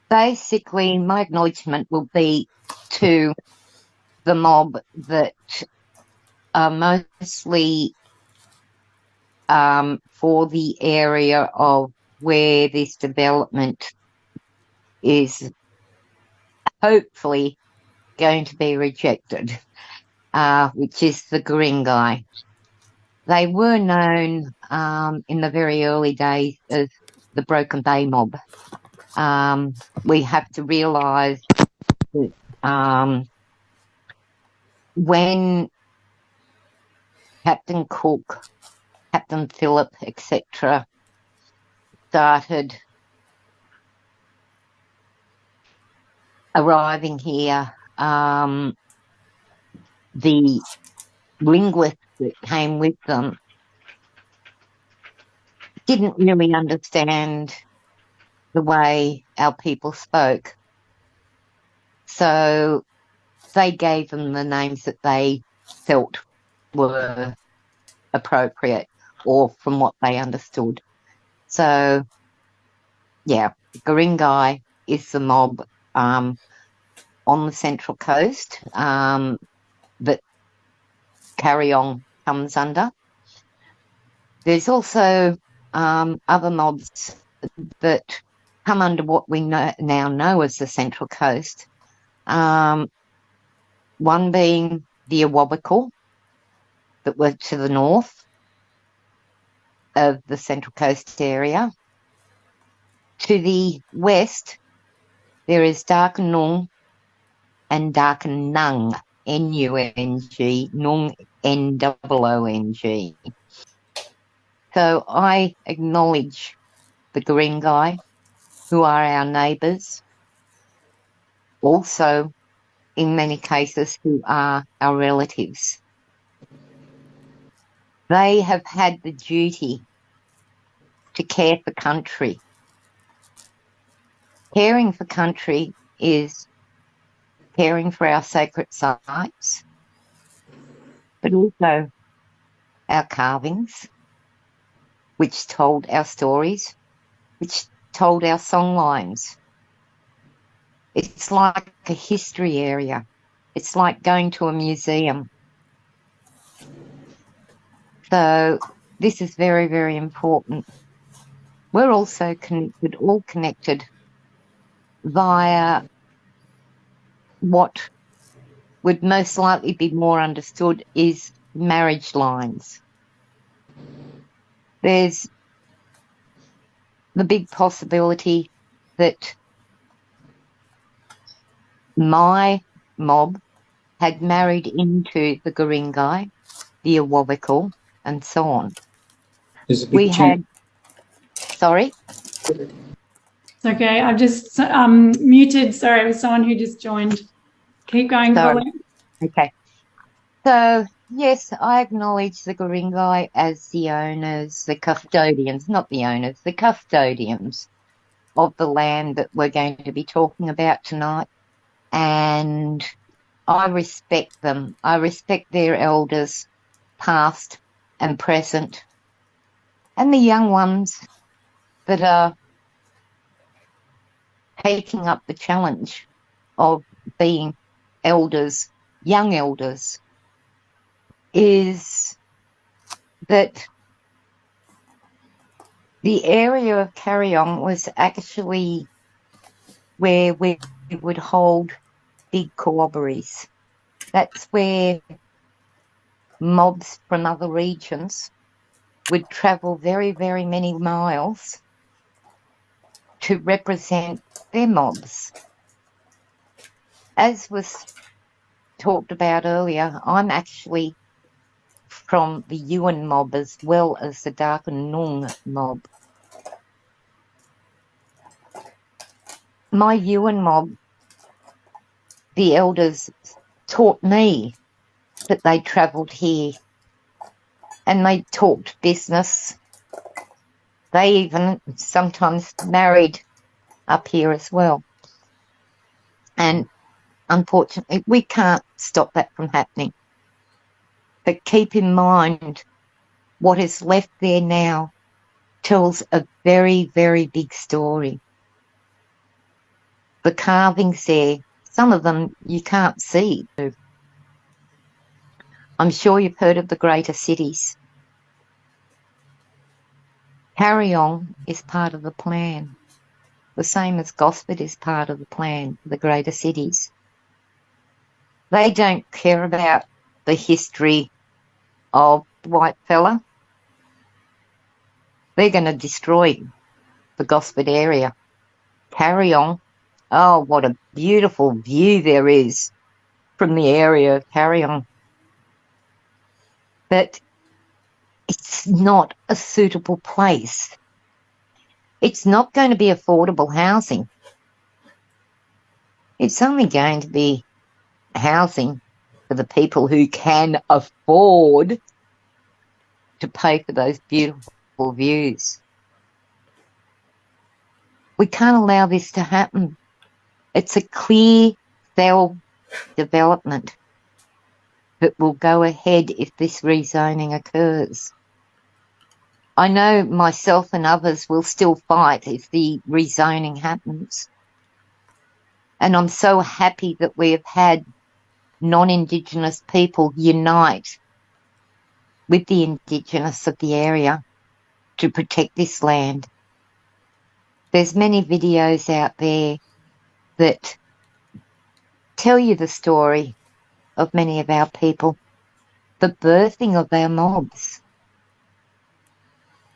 basically, my acknowledgement will be to the mob that are mostly for the area of where this development is hopefully going to be rejected, which is the Guring-gai. They were known in the very early days as the Broken Bay mob. We have to realise that when Captain Cook, Captain Phillip, etc., started arriving here, the linguists that came with them didn't really understand the way our people spoke. So they gave them the names that they felt were appropriate or from what they understood. So, yeah, Guring-gai is the mob on the Central Coast that Carry On comes under. There's also other mobs that come under what we now know as the Central Coast. One being the Awabakal, that were to the north of the Central Coast area. To the west, there is Darkinung and Darkinung, N-U-N-G, Nung, N-O-O-N-G. So I acknowledge the Guring-gai, who are our neighbours, also in many cases who are our relatives. They have had the duty to care for country. Caring for country is caring for our sacred sites, but also our carvings, which told our stories, which told our songlines. It's like a history area. It's like going to a museum. So this is very, very important. We're also connected, all connected via what would most likely be more understood is marriage lines. There's the big possibility that my mob had married into the Guring-gai, the Awabakal, and so on. We had, sorry? It's okay, I've just muted, sorry, it was someone who just joined. Keep going, Colleen. Okay. So, yes, I acknowledge the Guring-gai as the owners, the custodians, not the owners, the custodians of the land that we're going to be talking about tonight. And I respect them. I respect their elders, past and present, and the young ones that are taking up the challenge of being elders, young elders, is that the area of Carry On was actually where we would hold big corroborees. That's where mobs from other regions would travel very, very many miles to represent their mobs. As was talked about earlier, I'm actually from the Yuin mob as well as the Darkinung mob. My Yuin mob, the elders taught me that they travelled here and they talked business. They even sometimes married up here as well. And unfortunately, we can't stop that from happening. But keep in mind, what is left there now tells a very, very big story. The carvings there, some of them you can't see. I'm sure you've heard of the greater cities. Carry-on is part of the plan, the same as Gosford is part of the plan for the greater cities. They don't care about the history of the white fella. They're going to destroy the Gosford area. Carry-on. Oh, what a beautiful view there is from the area of Carry-on. But it's not a suitable place. It's not going to be affordable housing. It's only going to be housing for the people who can afford to pay for those beautiful views. We can't allow this to happen. It's a clear cell development that will go ahead if this rezoning occurs. I know myself and others will still fight if the rezoning happens. And I'm so happy that we have had non-Indigenous people unite with the Indigenous of the area to protect this land. There's many videos out there that tell you the story of many of our people, the birthing of our mobs.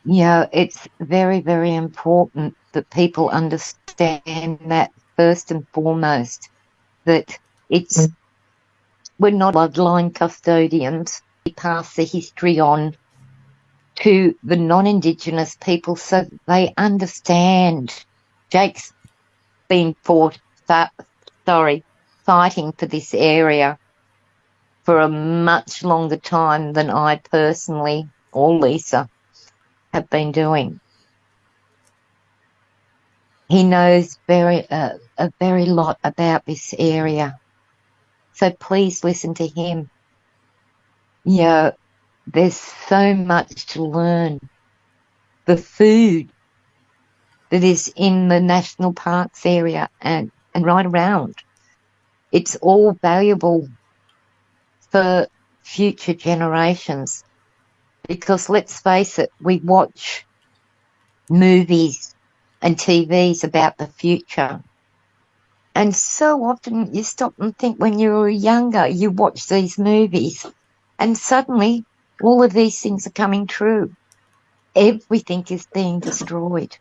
You know, it's very, very important that people understand that first and foremost, that we're not bloodline custodians. We pass the history on to the non-Indigenous people so that they understand. Jake's been fighting for this area for a much longer time than I personally or Lisa have been doing. He knows a very lot about this area. So please listen to him. You know, there's so much to learn. The food that is in the national parks area and right around, it's all valuable for future generations. Because let's face it, we watch movies and TVs about the future. And so often you stop and think when you were younger, you watch these movies and suddenly all of these things are coming true. Everything is being destroyed.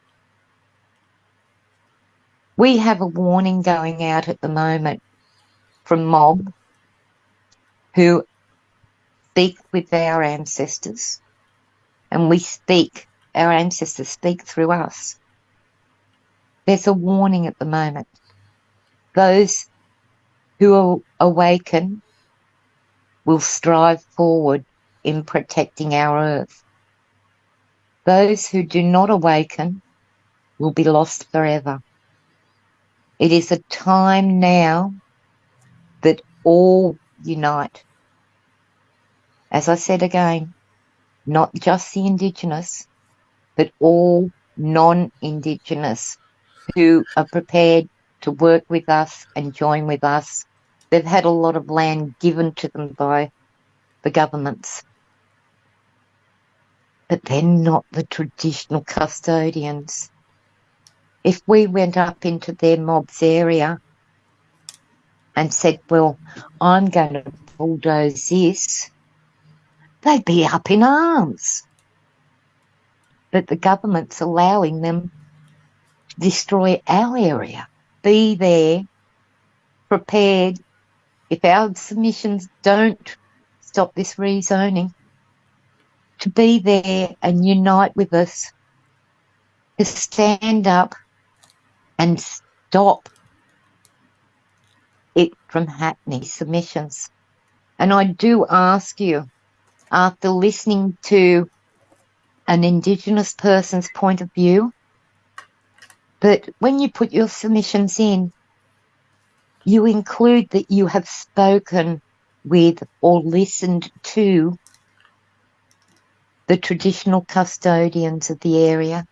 We have a warning going out at the moment from mob who speak with our ancestors, and our ancestors speak through us. There's a warning at the moment. Those who will awaken will strive forward in protecting our earth. Those who do not awaken will be lost forever. It is a time now that all unite. As I said again, not just the Indigenous, but all non-Indigenous who are prepared to work with us and join with us. They've had a lot of land given to them by the governments, but they're not the traditional custodians. If we went up into their mob's area and said, well, I'm going to bulldoze this, they'd be up in arms. But the government's allowing them to destroy our area. Be there, prepared, if our submissions don't stop this rezoning, to be there and unite with us, to stand up and stop it from happening, submissions. And I do ask you, after listening to an Indigenous person's point of view, that when you put your submissions in, you include that you have spoken with or listened to the traditional custodians of the area,